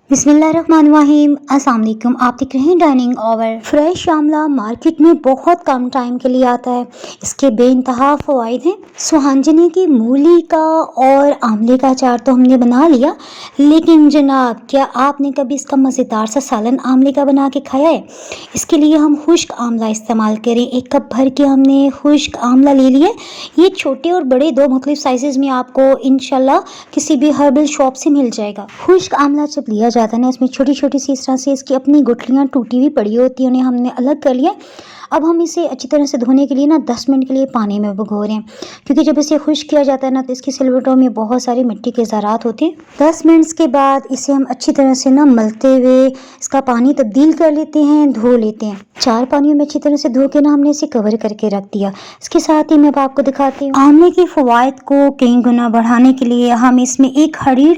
बिस्मिल्लाहिर्रहमानिर्रहीम। अस्सलाम वालेकुम। आप देख रहे हैं डाइनिंग ओवर। फ्रेश आंवला मार्केट में बहुत कम टाइम के लिए आता है। इसके बेइंतहा फ़वाइद हैं। सुहांजनी की मूली का और आंवले का अचार तो हमने बना लिया, लेकिन जनाब क्या आपने कभी इसका मज़ेदार सा सालन आंवले का बना के खाया है? इसके लिए हम खुश्क आंवला इस्तेमाल करें। 1 कप भर के हमने खुश्क आंवला ले लिया। ये छोटे और बड़े दो मुख्तलिफ साइज़ में आपको इंशाल्लाह किसी भी हर्बल शॉप से मिल जाएगा। खुश्क आंवला जब लिया जाता है ना, इसमें छोटी छोटी सी इस तरह से इसकी अपनी गुठलियाँ टूटी हुई पड़ी होती हैं, उन्हें हमने अलग कर लिया। अब हम इसे अच्छी तरह से धोने के लिए ना 10 मिनट के लिए पानी में भिगो रहे हैं, क्योंकि जब इसे खुश्क किया जाता है ना तो इसकी सिलवटों में बहुत सारी मिट्टी के ज़रात होते हैं। 10 मिनट के बाद इसे हम अच्छी तरह से ना मलते हुए इसका पानी तब्दील कर लेते हैं, धो लेते हैं। 4 पानियों में अच्छी तरह से धो के ना हमने इसे कवर करके रख दिया। इसके साथ ही मैं अब आपको दिखाती हूँ आंवले के फ़वाइद को कई गुना बढ़ाने के लिए हम इसमें 1 हरीड़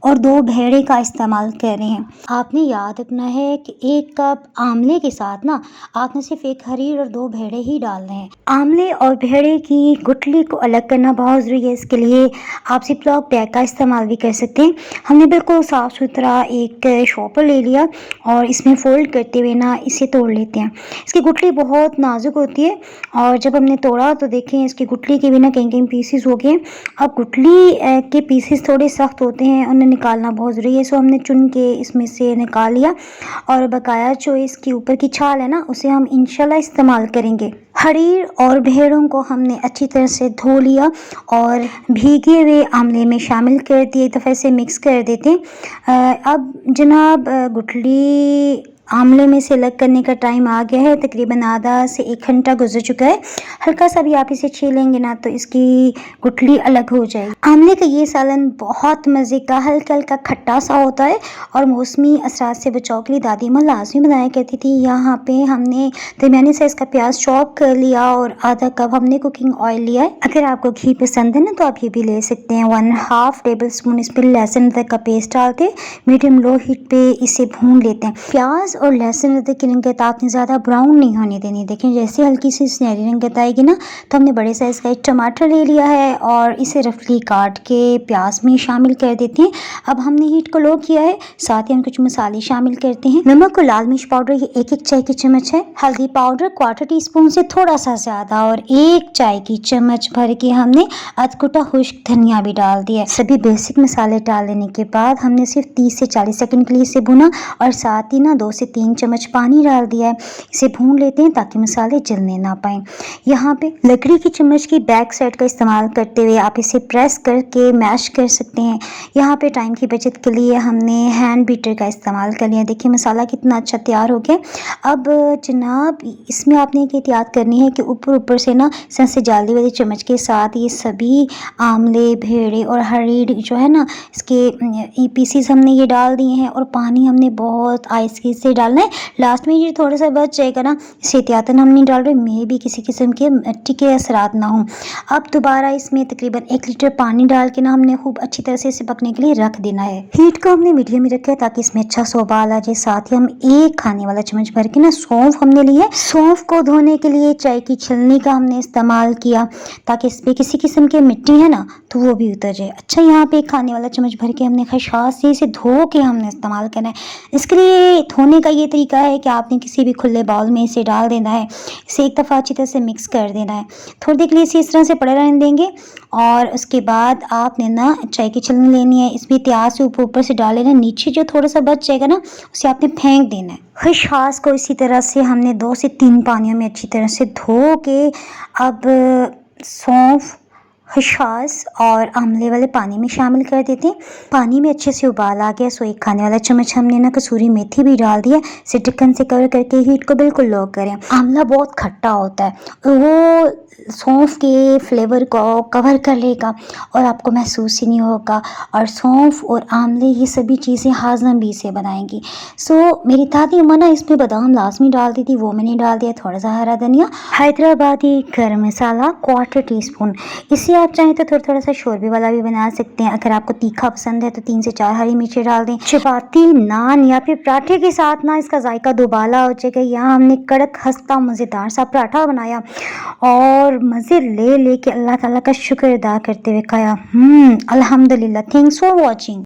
और 2 भेड़े का इस्तेमाल कर रहे हैं। आपने याद रखना है कि 1 कप आंवले के साथ ना आपने सिर्फ 1 हरीड़ और 2 भेड़े ही डालने हैं। आंवले और भेड़े की गुठली को अलग करना बहुत ज़रूरी है। इसके लिए आप ज़िप-लॉक बैग का इस्तेमाल भी कर सकते हैं। हमने बिल्कुल साफ़ सुथरा एक शॉपर ले लिया और इसमें फ़ोल्ड करते हुए ना इसे तोड़ लेते हैं। इसकी गुठली बहुत नाजुक होती है और जब हमने तोड़ा तो देखें इसकी गुठली के भी ना कहीं पीसेस हो गए। अब गुठली के पीसेस थोड़े सख्त होते हैं, उन्हें निकालना बहुत ज़रूरी है। सो हमने चुन के इसमें से निकाल लिया और बकाया जो इसके ऊपर की छाल है ना उसे हम इंशाल्लाह इस्तेमाल करेंगे। हरीर और भेड़ों को हमने अच्छी तरह से धो लिया और भीगे हुए आंवले में शामिल कर दिए। एक दफ़े से मिक्स कर देते हैं। अब जनाब गुठली आंवले में से अलग करने का टाइम आ गया है। तकरीबन आधा से 1 घंटा गुजर चुका है। हल्का सा भी आप इसे छीलेंगे ना तो इसकी गुठली अलग हो जाएगी। आंवले का ये सालन बहुत मज़े का हल्का हल्का खट्टा सा होता है और मौसमी असरात से बचाव के लिए दादी माँ लाजमी बनाया करती थी। यहाँ पे हमने दरमियानी साइज़ का प्याज चॉप कर लिया और आधा कप हमने कुकिंग ऑयल लिया है। अगर आपको घी पसंद है ना तो आप ये भी ले सकते हैं। 1/2 टेबल स्पून इस पर लहसुन अदरक का पेस्ट डालते मीडियम लो हीट पे इसे भून लेते हैं। प्याज और लहसुन अदरक की रंगत आपने ज़्यादा ब्राउन नहीं होने देनी। देखें जैसे हल्की सी सुनहरी रंगत आएगी ना तो हमने बड़े साइज़ का 1 टमाटर ले लिया है और इसे रफली काट के प्याज में शामिल कर देते हैं। अब हमने हीट को लो किया है, साथ ही हम कुछ मसाले शामिल करते हैं। नमक और लाल मिर्च पाउडर ये 1-1 चाय की चम्मच है। हल्दी पाउडर 1/4 टीस्पून से थोड़ा सा ज़्यादा और 1 चाय की चम्मच भर के हमने अधकुटा खुश्क धनिया भी डाल दिया। सभी बेसिक मसाले डाल देने के बाद हमने सिर्फ 30 से 40 सेकंड के लिए इसे भुना और साथ ही ना 2 से 3 चम्मच पानी डाल दिया है। इसे भून लेते हैं ताकि मसाले जलने ना पाए। यहाँ पे लकड़ी की चम्मच की बैक साइड का इस्तेमाल करते हुए आप इसे प्रेस करके मैश कर सकते हैं। यहाँ पे टाइम की बचत के लिए हमने हैंड बीटर का इस्तेमाल कर लिया। देखिए मसाला कितना अच्छा तैयार हो गया। अब जनाब इसमें आपने एक एहतियात करनी है कि ऊपर से ना से जाली वाली चम्मच के साथ ये सभी आंवले भेड़े और हरीड़ जो है ना इसके पीसीस हमने ये डाल दिए हैं और पानी हमने बहुत आहिस्ते से डालना है। लास्ट में ये थोड़ा सा बच जाएगा ना, इसे एहतियातन हम नहीं डाल रहे, मे भी किसी किस्म के मिट्टी के असरात ना हो। अब दोबारा इसमें तकरीबन 1 लीटर पानी डाल के ना हमने खूब अच्छी तरह से इसे पकने के लिए रख देना है। हीट को हमने मीडियम में रखा है ताकि इसमें अच्छा सा उबाल आ जाए। साथ ही हम 1 खाने वाला चम्मच भर के ना सौंफ हमने ली है। सौंफ को धोने के लिए चाय की छलनी का हमने इस्तेमाल किया ताकि इस पर किसी किस्म की मिट्टी है ना तो वो भी उतर जाए। अच्छा यहाँ पे 1 खाने वाला चम्मच भर के हमने खशास से इसे धो के हमने इस्तेमाल करना है। इसके लिए धोने का ये तरीका है कि आपने किसी भी खुले बाउल में इसे डाल देना है। इसे एक दफ़ा अच्छी तरह से मिक्स कर देना है। थोड़ी देर के लिए इसे इस तरह से पड़े रहने देंगे और उसके बाद आपने ना चाय की छलनी लेनी है। इसमें एहतियात से ऊपर से डाल लेना। नीचे जो थोड़ा सा बच जाएगा ना उसे आपने फेंक देना है। खशास को इसी तरह से हमने 2 से 3 पानियों में अच्छी तरह से धो के अब सौंफ खशास और आंवले वाले पानी में शामिल कर देते हैं। पानी में अच्छे से उबाल आ गया। सो 1 खाने वाला चम्मच हमने ना कसूरी मेथी भी डाल दिया। इसे ढक्कन से कवर करके हीट को बिल्कुल लो करें। आंवला बहुत खट्टा होता है, वो सौंफ के फ्लेवर को कवर कर लेगा और आपको महसूस ही नहीं होगा। और सौंफ और आंवले ये सभी चीज़ें हाजम भी इसे बनाएंगी। सो मेरी दादी अम्मा ना इसमें बादाम लाजमी डालती थी, वो मैंने डाल दिया। थोड़ा सा हरा धनिया, हैदराबादी गर्म मसाला 1/4 टीस्पून। इसे आप चाहें तो थोड़ा सा शोरबे वाला भी बना सकते हैं। अगर आपको तीखा पसंद है तो 3 से 4 हरी मिर्चें डाल दें। चपाती, नान या फिर पराठे के साथ ना इसका जायका दोबाला हो जाएगा। यहाँ हमने कड़क खस्ता मज़ेदार सा पराठा बनाया और मज़े ले के अल्लाह ताला का शुक्र अदा करते हुए खाया। अल्हम्दुलिल्लाह। Thanks for watching.